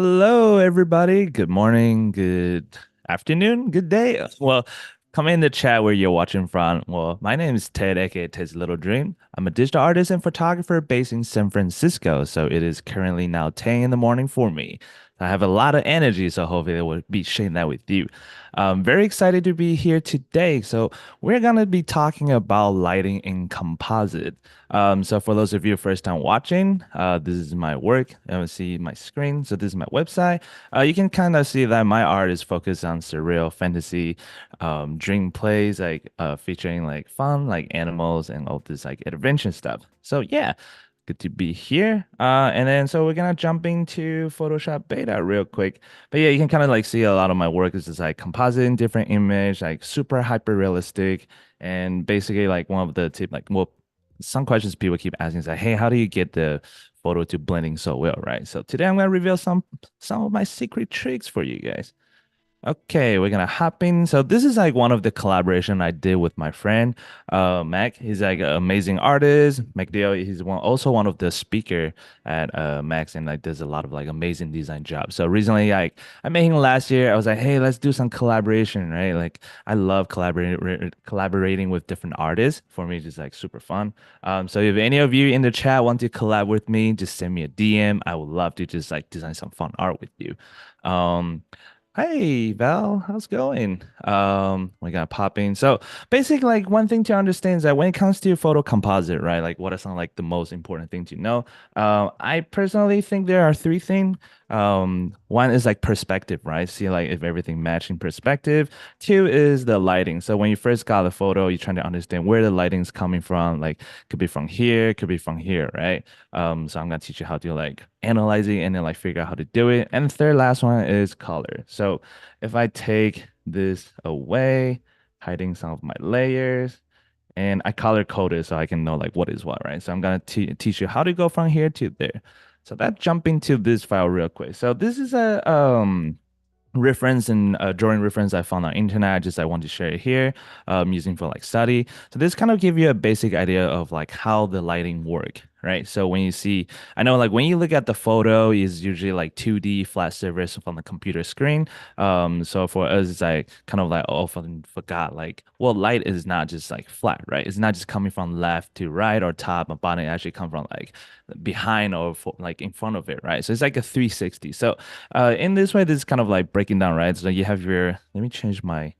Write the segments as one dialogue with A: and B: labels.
A: Hello, everybody. Good morning, good afternoon, good day. Well, come in the chat where you're watching from. Well, my name is Ted, aka Ted's Little Dream. I'm a digital artist and photographer based in San Francisco. So it is currently now 10 in the morning for me. I have a lot of energy, so hopefully I will be sharing that with you. I'm very excited to be here today. So we're gonna be talking about lighting in composite. So for those of you first time watching, this is my work. You see my screen. So this is my website. You can kind of see that my art is focused on surreal fantasy, dream plays, like featuring like fun, like animals and all this like adventure stuff. So yeah, good to be here. And then so we're gonna jump into Photoshop beta real quick. But yeah, you can kind of like see a lot of my work is just like compositing different image, like super hyper realistic. And basically like one of the tip like well some questions people keep asking is like, hey, how do you get the photo to blending so well, right? So today I'm gonna reveal some of my secret tricks for you guys. Okay, we're gonna hop in. So this is like one of the collaboration I did with my friend, Mac. He's like an amazing artist. MacDale, he's also one of the speaker at Max and like does a lot of like amazing design jobs. So recently, like I met him last year. I was like, hey, let's do some collaboration, right? Like I love collaborating with different artists. For me, it's just like super fun. So if any of you in the chat want to collab with me, just send me a DM. I would love to just like design some fun art with you. Um, Hey Val, how's it going? We got popping. So basically, like one thing to understand is that when it comes to photo composite, right? Like what are some like the most important thing to know? I personally think there are three things. One is like perspective, right? See like if everything matching perspective. Two is the lighting. So when you first got the photo, you're trying to understand where the lighting's coming from. Like could be from here, could be from here, right? So I'm gonna teach you how to like analyze it and then like figure out how to do it. And the third last one is color. So if I take this away, hiding some of my layers, and I color code it so I can know like what is what, right? So I'm gonna teach you how to go from here to there. So that jump into this file real quick. So this is a reference and drawing reference I found on internet. Just I want to share it here, using for like study. So this kind of give you a basic idea of like how the lighting work, right? So when you see, I know like when you look at the photo, is usually like 2D flat surface from the computer screen. So for us, it's like kind of like often forgot like, well, light is not just like flat, right? It's not just coming from left to right or top and bottom. It actually come from like behind or like in front of it, right? So it's like a 360. So in this way, this is kind of like breaking down, right? So you have your, let me change my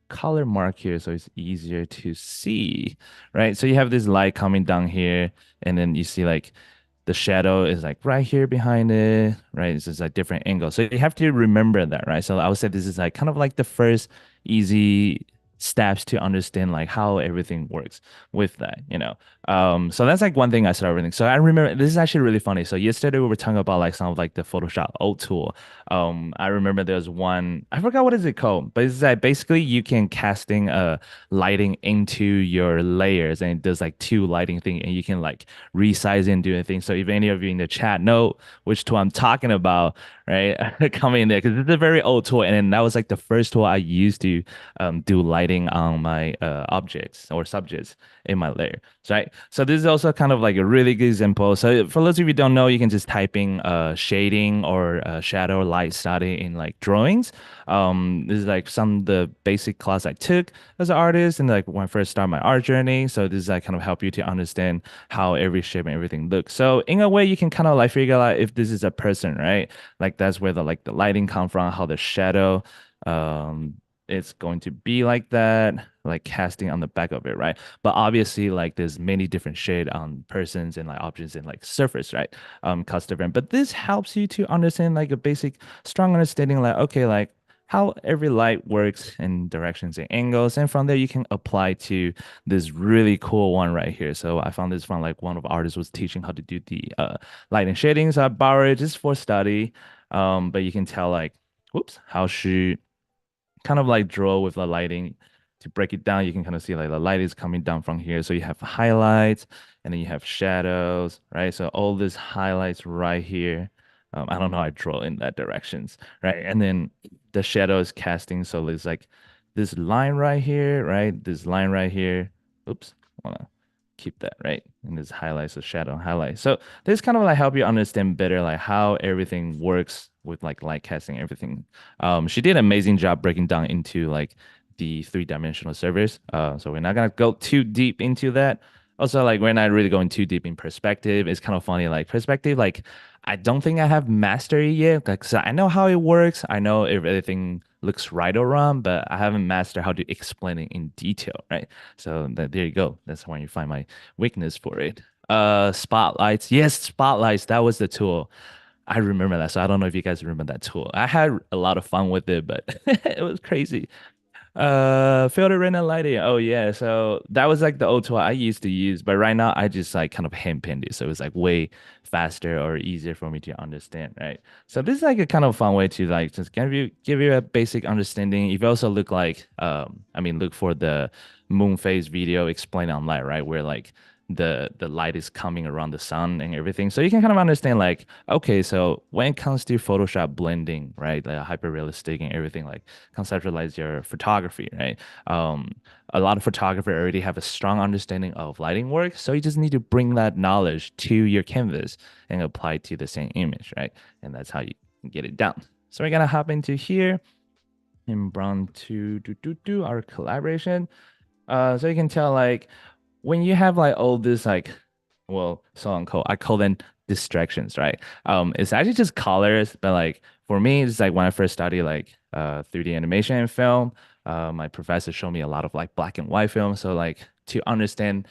A: color mark here so it's easier to see, right? So you have this light coming down here, and then you see like the shadow is like right here behind it, right? It's just a different angle. So you have to remember that, right? So I would say this is like kind of like the first easy steps to understand like how everything works with that, you know. So that's like one thing I started everything. So I remember this is actually really funny. So yesterday we were talking about like some of like the Photoshop old tool. I remember there's one, I forgot what is it called, but it's like basically you can casting lighting into your layers and it does like two lighting thing and you can like resize and do anything. So if any of you in the chat know which tool I'm talking about, right, come in there because it's a very old tool and then that was like the first tool I used to do lighting on my objects or subjects in my layer. Right. So this is also kind of like a really good example. So for those of you who don't know, you can just type in shading or shadow light study in like drawings. This is like some of the basic class I took as an artist and like when I first started my art journey. So this is like kind of help you to understand how every shape and everything looks. So in a way, you can kind of like figure out if this is a person, right? Like that's where the like the lighting come from, how the shadow um it's going to be like that, like casting on the back of it, right? But obviously, like there's many different shade on persons and like objects and like surface, right? Cost different. But this helps you to understand like a basic, strong understanding, like okay, like how every light works in directions and angles. And from there, you can apply to this really cool one right here. So I found this from like one of the artists was teaching how to do the light and shading. So I borrowed it just for study. But you can tell like, whoops, how she kind of like draw with the lighting to break it down. You can kind of see like the light is coming down from here. So you have highlights and then you have shadows, right? So all these highlights right here. I don't know, I draw in that directions, right? And then the shadow is casting. So there's like this line right here, right? This line right here. Oops, I wanna keep that, right? And this highlights, the shadow highlight. So this kind of like help you understand better like how everything works with like light casting and everything. She did an amazing job breaking down into like the three-dimensional surface. So we're not gonna go too deep into that. Also, like we're not really going too deep in perspective. It's kind of funny, like perspective, like I don't think I have mastery yet. Like, so I know how it works. I know if everything looks right or wrong, but I haven't mastered how to explain it in detail, right? So there you go. That's when you find my weakness for it. Spotlights. Yes, spotlights. That was the tool. I remember that. So I don't know if you guys remember that tool. I had a lot of fun with it, but it was crazy. Filter random lighting. Oh yeah. So that was like the old tool I used to use, but right now I just like kind of hand pinned it. So it's like way faster or easier for me to understand, right? So this is like a kind of fun way to like just give you a basic understanding. If you also look like I mean look for the moon phase video explain on light, right? Where like the light is coming around the sun and everything. So you can kind of understand like, okay, so when it comes to Photoshop blending, right? Like hyper realistic and everything, like conceptualize your photography, right? Um, a lot of photographers already have a strong understanding of lighting work, so you just need to bring that knowledge to your canvas and apply it to the same image, right? And that's how you can get it done. So we're gonna hop into here and brown to do our collaboration. So you can tell like when you have like all this like well so on code I call them distractions, right? It's actually just colors, but like for me it's like when I first studied like 3D animation and film, my professor showed me a lot of like black and white film, so like to understand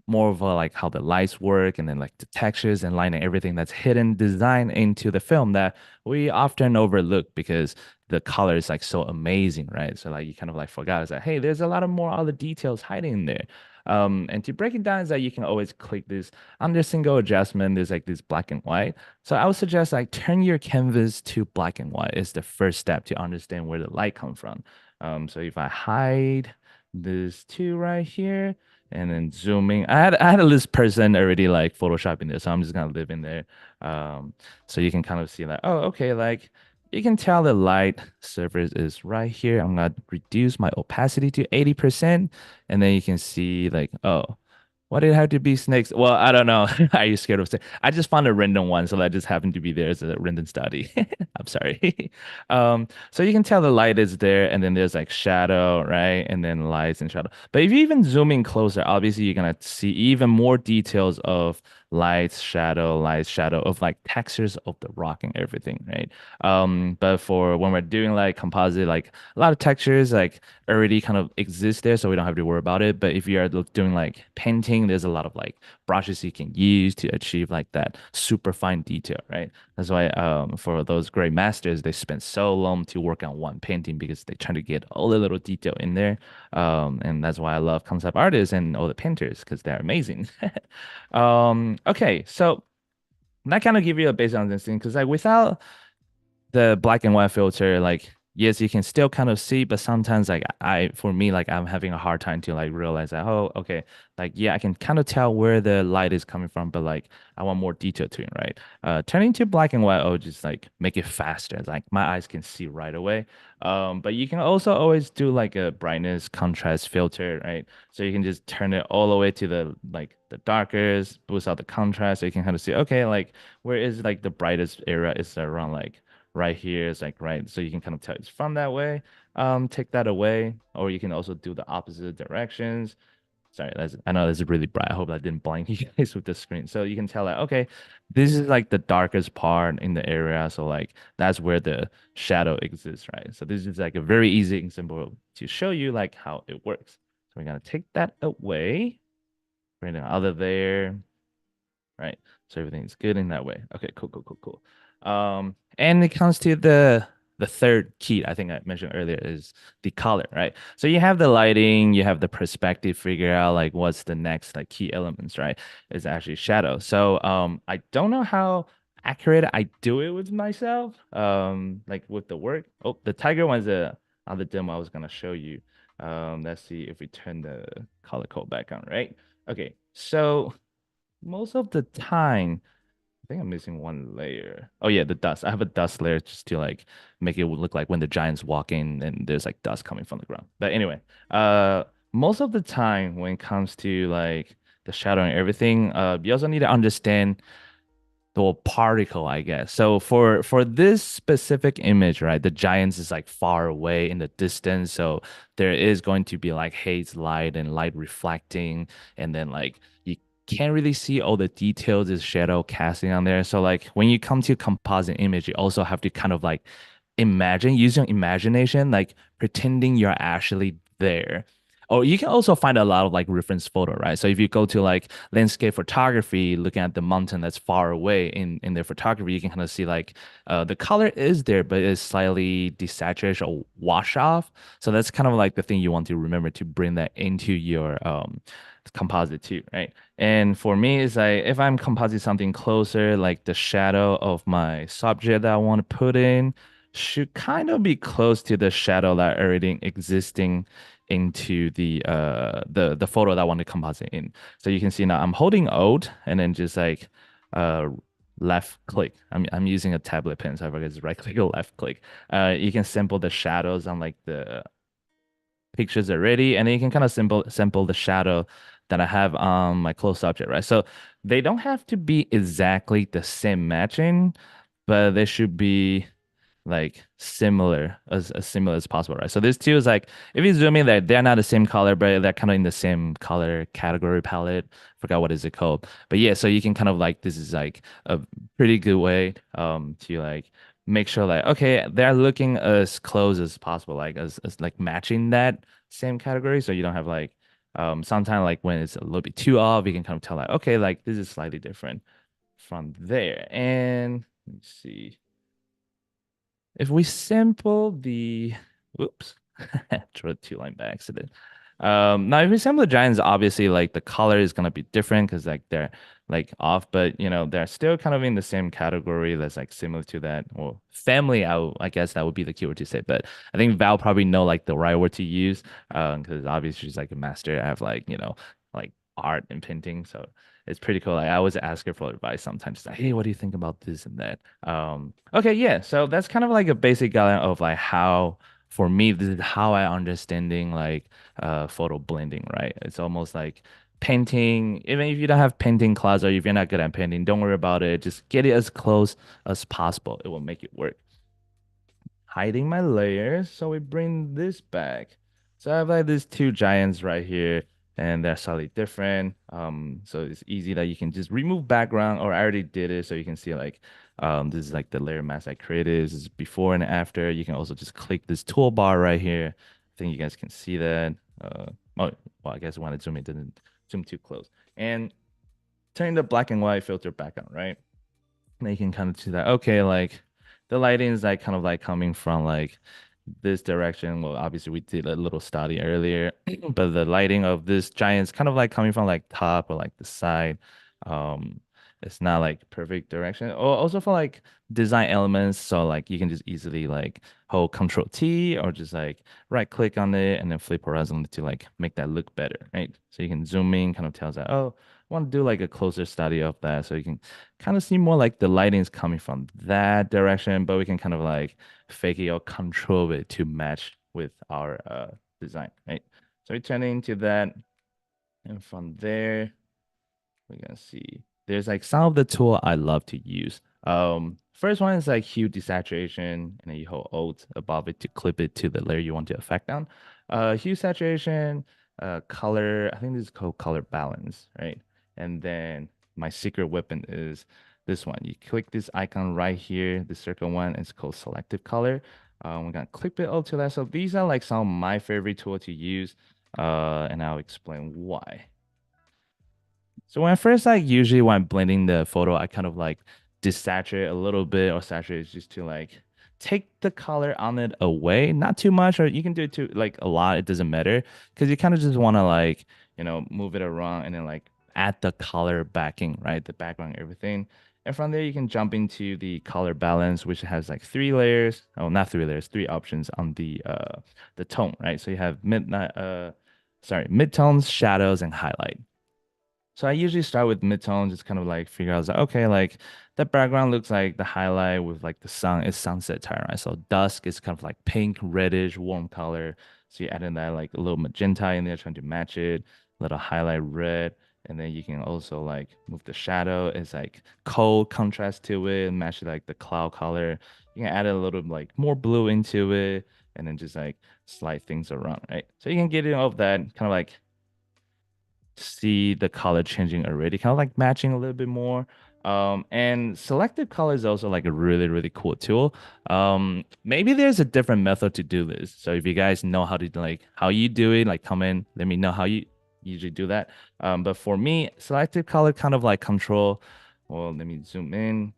A: more of a, like how the lights work and then like the textures and line and everything that's hidden design into the film that we often overlook because the color is like so amazing, right? So like you kind of like forgot it's like, hey, there's a lot of more other details hiding in there. And to break it down is that you can always click this under single adjustment. There's like this black and white. So I would suggest like turn your canvas to black and white is the first step to understand where the light comes from. So if I hide this two right here, and then zooming. I had a list person already like photoshopping this, so I'm just gonna live in there. Um, so you can kind of see like, oh, okay, like you can tell the light surface is right here. I'm gonna reduce my opacity to 80%, and then you can see like, oh, why did it have to be snakes? Well, I don't know. Are you scared of snakes? I just found a random one, so that just happened to be there as a random study. I'm sorry. So you can tell the light is there, and then there's like shadow, right? And then lights and shadow. But if you even zoom in closer, obviously you're gonna see even more details of light, shadow of like textures of the rock and everything, right? But for when we're doing like composite, like a lot of textures like already kind of exist there, so we don't have to worry about it. But if you are doing like painting, there's a lot of like brushes you can use to achieve like that super fine detail, right? That's why for those great masters, they spend so long to work on one painting because they try to get all the little detail in there. And that's why I love concept artists and all the painters because they're amazing. Okay, so that kind of give you a basic understanding because like without the black and white filter, like yes, you can still kind of see, but sometimes like for me, like I'm having a hard time to like realize that, oh, okay, like yeah, I can kind of tell where the light is coming from, but like I want more detail to it, right? Turning to black and white, oh, just like make it faster. Like my eyes can see right away. But you can also always do like a brightness contrast filter, right? So you can just turn it all the way to the like the darkest, boost out the contrast, so you can kind of see, okay, like where is like the brightest area is around like right here is like right, so you can kind of tell it's from that way. Take that away, or you can also do the opposite directions. Sorry, I know this is really bright. I hope I didn't blind you guys with the screen. So you can tell like, okay, this is like the darkest part in the area, so like that's where the shadow exists, right? So this is like a very easy example to show you like how it works. So we're gonna take that away, bring it out of there, right? So everything's good in that way. Okay, cool, cool, cool, cool. And it comes to the third key I think I mentioned earlier is the color, right? So you have the lighting, you have the perspective, figure out like what's the next like key elements, right? Is actually shadow. So I don't know how accurate I do it with myself, like with the work. Oh, the tiger one's a on the demo I was gonna show you. Let's see if we turn the color code back on, right? Okay, so most of the time, I think I'm missing one layer. Oh yeah, the dust. I have a dust layer just to like make it look like when the giants walk in and there's like dust coming from the ground. But anyway, most of the time when it comes to like the shadow and everything, you also need to understand the particle, I guess. So for this specific image, right, the giants is like far away in the distance, so there is going to be like haze light and light reflecting, and then like you can't really see all the details, is shadow casting on there. So like when you come to composite image, you also have to kind of like use your imagination, like pretending you're actually there. Or you can also find a lot of like reference photo, right? So if you go to like landscape photography, looking at the mountain that's far away in their photography, you can kind of see like the color is there, but it's slightly desaturated or wash off. So that's kind of like the thing you want to remember to bring that into your composite too, right? And for me, it's like if I'm compositing something closer, like the shadow of my subject that I want to put in should kind of be close to the shadow that already existing into the photo that I want to composite in. So you can see now I'm holding Alt and then just like uh left click. I'm using a tablet pen, so I forget it's right click or left click. You can sample the shadows on like the pictures already, and then you can kind of sample the shadow that I have on my close subject, right? So they don't have to be exactly the same matching, but they should be like as similar as possible, right? So this two is like if you zoom in, that they're not the same color, but they're kind of in the same color category palette. Forgot what is it called, but yeah. So you can kind of like this is like a pretty good way to like make sure like okay they're looking as close as possible, like as like matching that same category, so you don't have like sometimes like when it's a little bit too off, you can kind of tell like okay like this is slightly different from there. And let's see. If we sample the, whoops, drew a two line by accident. Now if we sample the giants, obviously like the color is gonna be different because like they're like off, but you know they're still kind of in the same category that's like similar to that or family. I guess that would be the keyword to say, but I think Val probably know like the right word to use, because obviously she's like a master. I have like like art and painting, so it's pretty cool. Like, I always ask her for advice sometimes. Like, hey, what do you think about this and that? Okay, yeah. So that's kind of like a basic guideline of like how, for me, this is how I understanding like photo blending, right? It's almost like painting. Even if you don't have painting class or if you're not good at painting, don't worry about it. Just get it as close as possible. It will make it work. Hiding my layers. So we bring this back. So I have like these two giants right here, and they're slightly different. So it's easy that you can just remove background, or I already did it, so you can see like this is like the layer mask I created. This is before and after. You can also just click this toolbar right here. I think you guys can see that. Oh, well, I guess when I zoom, it didn't zoom too close. And turn the black and white filter back on, right? And you can kind of see that, okay, like the lighting is like kind of like coming from like this direction. Well, obviously we did a little study earlier, but the lighting of this giant is kind of like coming from like top or like the side. Um, it's not like perfect direction. Or also for like design elements, so like you can just easily like hold Control T or just like right click on it and then flip horizontally to like make that look better, right? So you can zoom in, kind of tells that, oh, I want to do like a closer study of that, so you can kind of see more like the lighting is coming from that direction, but we can kind of like fake it or control it to match with our design, right? So we turn it into that, and from there, we're gonna see there's like some of the tool I love to use. First one is like hue desaturation, and then you hold Alt above it to clip it to the layer you want to affect on. Hue saturation, color, I think this is called color balance, right? And then my secret weapon is this one. You click this icon right here, the circle one, it's called Selective Color. We're gonna clip it all to that. So these are like some of my favorite tool to use, and I'll explain why. So when I first like usually when I'm blending the photo, I kind of like desaturate a little bit or saturate just to like take the color on it away, not too much, or you can do it to like a lot, it doesn't matter. Because you kind of just want to like, move it around and then like add the color backing, right? The background, everything. And from there you can jump into the color balance, which has like three layers. Oh, not three layers, three options on the tone, right? So you have midtones, shadows, and highlight. So I usually start with midtone, just kind of like figure out like, okay, like the background looks like the highlight with like the sun is sunset time, right? So dusk is kind of like pink, reddish, warm color. So you add in that like a little magenta in there, trying to match it, a little highlight red, And then you can also like move the shadow. It's like cold contrast to it and match like the cloud color. You can add a little like more blue into it and then just like slide things around, right? So you can get all of that kind of like see the color changing already, kind of like matching a little bit more. And selective color is also like a really, really cool tool. Maybe there's a different method to do this. So if you guys know how to like how you do it, like comment, let me know how you usually do that. But for me, selective color kind of like control. Well, let me zoom in,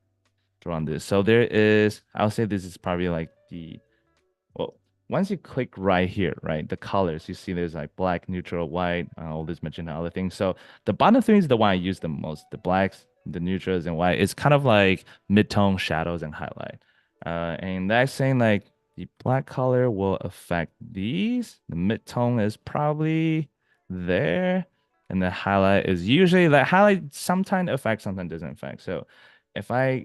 A: draw on this. So there is, I'll say this is probably like the well, once you click right here, right, the colors, you see there's like black, neutral, white, all this magenta, other things. So the bottom three is the one I use the most. The blacks, the neutrals, and white. It's kind of like mid-tone shadows and highlight. And that's saying like the black color will affect these. The mid-tone is probably there. And the highlight is usually the highlight sometimes affects, sometimes doesn't affect. So if I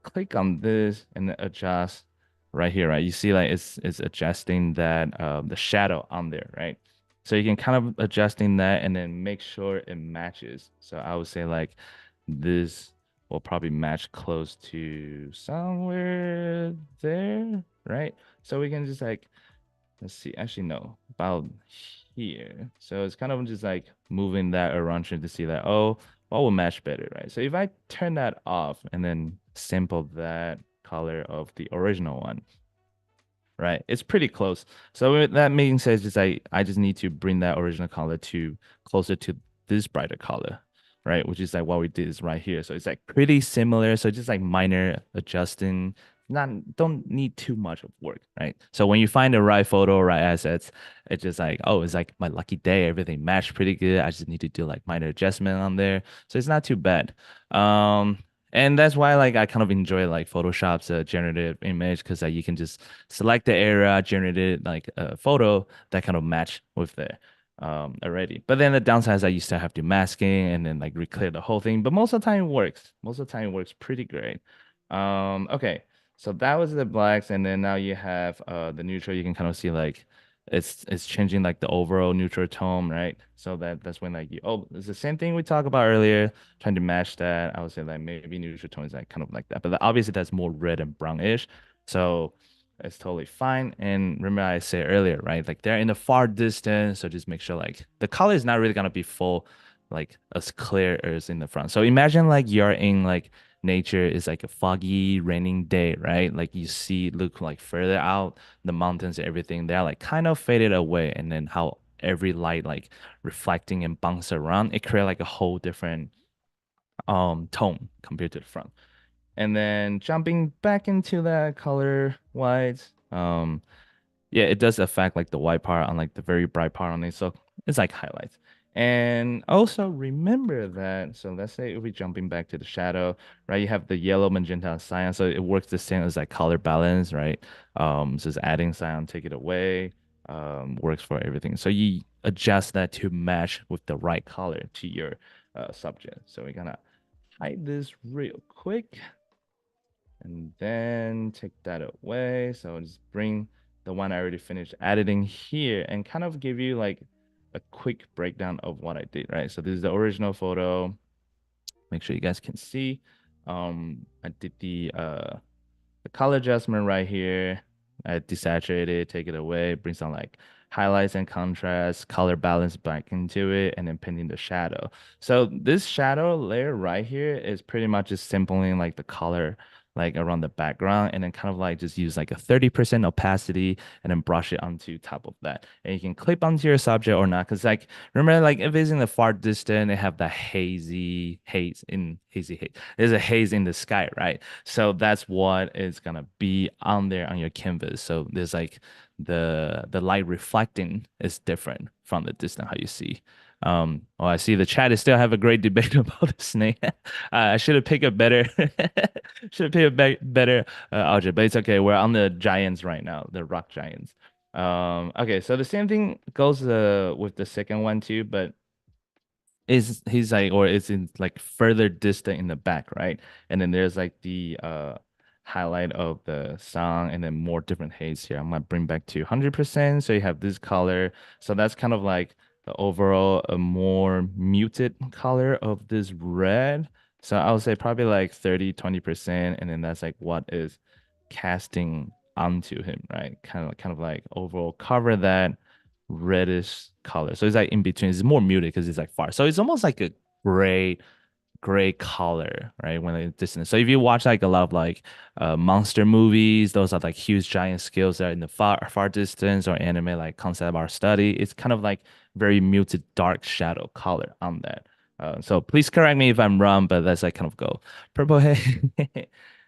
A: click on this and then adjust right here, right? You see like it's adjusting that the shadow on there, right? So you can kind of adjusting that and then make sure it matches. So I would say like this will probably match close to somewhere there, right? So we can just like let's see, actually no, about here. So it's kind of just like moving that around trying to see that, oh, what will match better, right? So if I turn that off and then sample that color of the original one, right? It's pretty close. So with that being said, just I just need to bring that original color to closer to this brighter color, right? Which is like what we did is right here. So it's like pretty similar. So just like minor adjusting, not don't need too much of work, right? So when you find the right photo, right assets, it's just like, oh, it's like my lucky day. Everything matched pretty good. I just need to do like minor adjustment on there. So it's not too bad. And that's why like I kind of enjoy like Photoshop's generative image because you can just select the area, generate it like a photo that kind of match with the already. But then the downside is that you still have to masking and then like reclear the whole thing. But most of the time it works. Most of the time it works pretty great. Okay. So that was the blacks, and then now you have the neutral. You can kind of see like it's changing like the overall neutral tone, right? So that's when like you oh it's the same thing we talked about earlier, trying to match that. I would say like maybe neutral tone is like kind of like that, but obviously that's more red and brownish. So it's totally fine. And remember I said earlier, right? Like they're in the far distance, so just make sure like the color is not really gonna be full, like as clear as in the front. So imagine like you're in like nature is like a foggy, raining day, right? Like you see, look like further out, the mountains, everything, they're like kind of faded away, and then how every light like reflecting and bounce around, it create like a whole different tone compared to the front. And then jumping back into that color white, yeah, it does affect like the white part on like the very bright part on it. So it's like highlights. And also remember that, so let's say if we're jumping back to the shadow, right? You have the yellow, magenta, and cyan. So it works the same as like color balance, right? So it's adding cyan, take it away, works for everything. So you adjust that to match with the right color to your subject. So we're gonna hide this real quick and then take that away. So just bring the one I already finished editing here and kind of give you like a quick breakdown of what I did, right? So this is the original photo. Make sure you guys can see. I did the color adjustment right here. I desaturate it, take it away, bring some like highlights and contrast, color balance back into it, and then painting the shadow. So this shadow layer right here is pretty much just simply like the color like around the background and then kind of like just use like a 30% opacity and then brush it onto top of that. And you can clip onto your subject or not. Cause like remember like if it's in the far distance, they have that hazy haze. There's a haze in the sky, right? So that's what is gonna be on there on your canvas. So there's like the light reflecting is different from the distance how you see. Oh, I see the chat is still have a great debate about the snake. I should have picked a better, should have picked a better object, but it's okay. We're on the giants right now, the rock giants. Okay, so the same thing goes with the second one too, but is he's like or it's in like further distant in the back, right? And then there's like the highlight of the song and then more different haze here. I'm gonna bring back to 100% so you have this color. So that's kind of like the overall a more muted color of this red. So I would say probably like 30-20%, and then that's like what is casting onto him, right? Kind of like overall cover that reddish color. So it's like in between. It's more muted because it's like far. So it's almost like a gray color, right? When it's distant. So if you watch like a lot of like monster movies, those are like huge giant scales that are in the far distance, or anime like concept art study, it's kind of like very muted dark shadow color on that. So please correct me if I'm wrong, but that's like kind of go purple haze.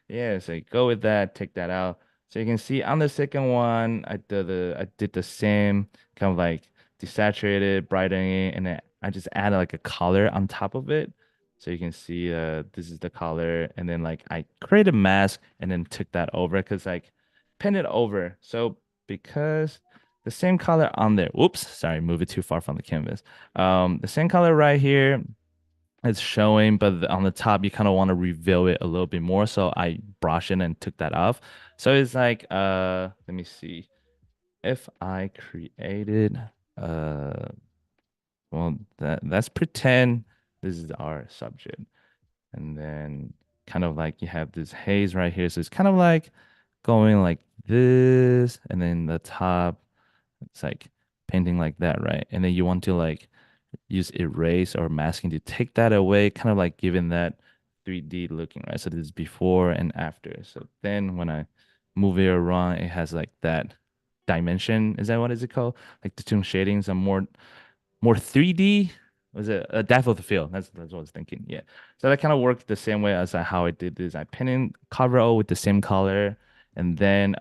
A: Yeah, so go with that, take that out. So you can see on the second one, I did the same kind of like desaturated, brightening it, and then I just added like a color on top of it. So you can see this is the color, and then like I created a mask and then took that over because like pin it over. So because the same color on there, whoops, sorry, move it too far from the canvas. The same color right here is showing, but on the top you kind of want to reveal it a little bit more. So I brushed it and took that off. So it's like let me see. If I created uh well that's pretend this is our subject. And then kind of like you have this haze right here. So it's kind of like going like this, and then the top, it's like painting like that, right? And then you want to like use erase or masking to take that away, kind of like giving that 3D looking, right? So this is before and after. So then when I move it around, it has like that dimension. Is that what is it called? Like the tone shadings are more 3D. Was it a depth of the field? That's what I was thinking. Yeah. So that kind of worked the same way as how I did this. I pin in cover O with the same color, and then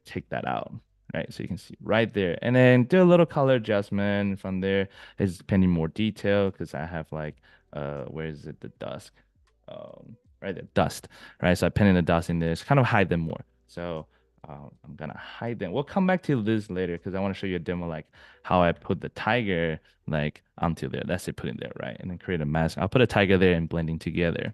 A: take that out. Right. So you can see right there. And then do a little color adjustment from there. It's painting more detail because I have like where is it? The dusk. Right there, dust. Right. So I pin in the dust in there. Just kind of hide them more. So I'm gonna hide them. We'll come back to this later because I want to show you a demo like how I put the tiger like onto there. That's it, put in there, right? And then create a mask. I'll put a tiger there and blending together.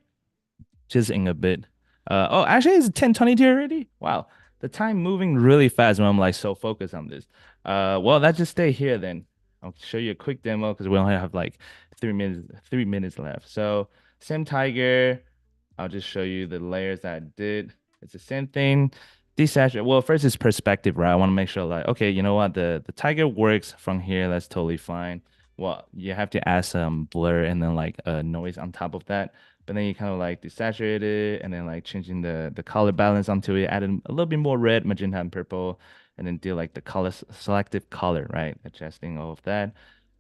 A: Just in a bit. Oh, actually, it's 10:22 already. Wow, the time moving really fast when I'm like so focused on this. Well, let's just stay here then. I'll show you a quick demo because we only have like 3 minutes, 3 minutes left. So same tiger. I'll just show you the layers that I did. It's the same thing. Desaturate. Well, first is perspective, right? I want to make sure like, okay, you know what? The tiger works from here. That's totally fine. Well, you have to add some blur and then like a noise on top of that. But then you kind of like desaturate it and then like changing the color balance onto it, adding a little bit more red, magenta, and purple, and then do like the color selective color, right? Adjusting all of that,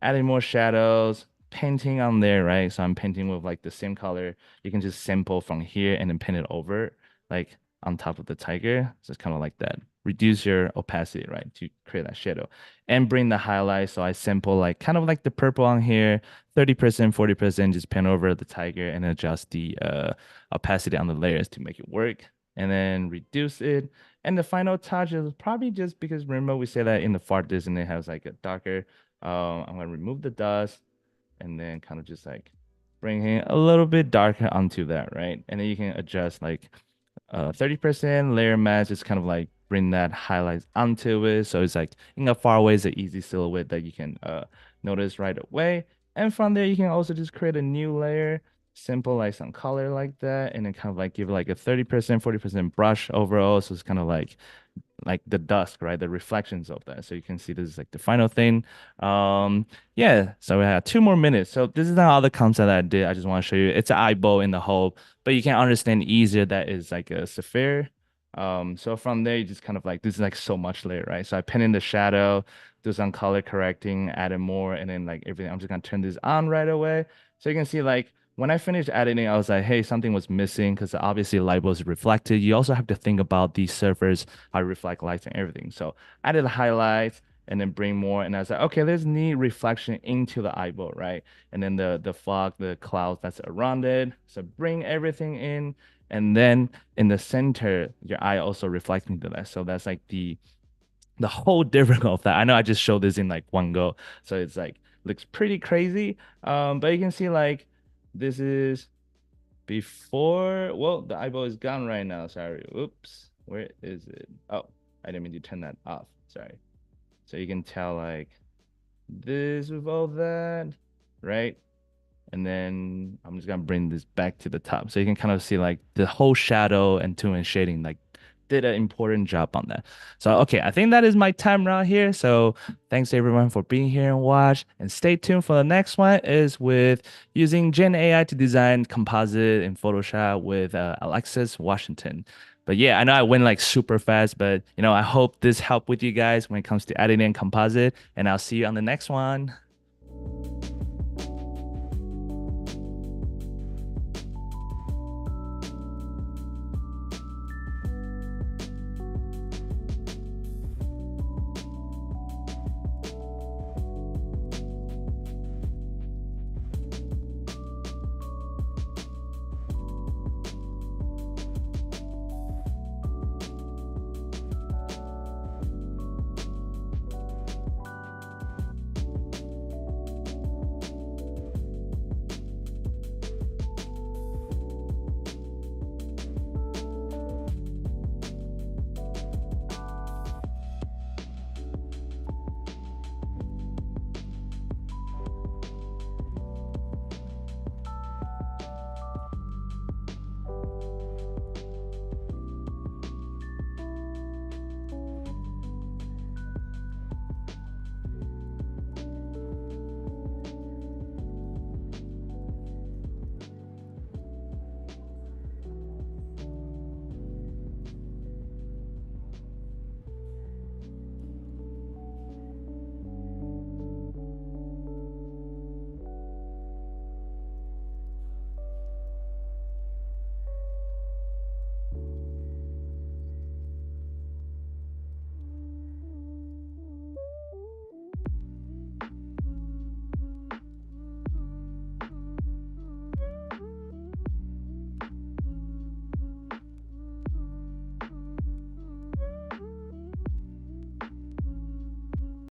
A: adding more shadows, painting on there, right? So I'm painting with like the same color. You can just sample from here and then paint it over, like on top of the tiger. So it's kind of like that. Reduce your opacity, right, to create that shadow and bring the highlight. So I sample like kind of like the purple on here, 30%, 40%, just pen over the tiger and adjust the opacity on the layers to make it work. And then reduce it. And the final touch is probably just because remember we say that in the far distance it has like a darker. I'm gonna remove the dust and then kind of just like bring it a little bit darker onto that, right? And then you can adjust like 30% layer mask, just kind of like bring that highlights onto it. So it's like in a far away, it's an easy silhouette that you can notice right away. And from there, you can also just create a new layer, simple like some color like that, and then kind of like give it like a 30%, 40% brush overall. So it's kind of like the dusk, right? The reflections of that. So you can see this is like the final thing. Yeah, so we have 2 more minutes. So this is not all the concept that I did. I just want to show you. It's an eyeball in the hole, but you can understand easier that is like a sapphire. So from there, you just kind of like this is like so much layer, right? So I pin in the shadow, do some color correcting, add in more, and then like everything. I'm just gonna turn this on right away. So you can see like when I finished editing, I was like, hey, something was missing because obviously light was reflected. You also have to think about these surface, how reflect lights and everything. So I did highlights and then bring more. And I was like, okay, there's neat reflection into the eyeball, right? And then the fog, the clouds that's around it. So bring everything in. And then in the center, your eye also reflecting to that. So that's like the whole difference of that. I know I just showed this in like one go. So it's like looks pretty crazy. But you can see like this is before, well, the eyeball is gone right now. Sorry. Oops. Where is it? Oh, I didn't mean to turn that off. Sorry. So you can tell like this with all that, right? And then I'm just gonna bring this back to the top so you can kind of see like the whole shadow and tone and shading like did an important job on that. So okay, I think that is my time around here. So thanks everyone for being here and watch. And stay tuned for the next one is with using Gen AI to design composite in Photoshop with Alexis Washington. But yeah, I know I went like super fast, but I hope this helped with you guys when it comes to editing and composite. And I'll see you on the next one.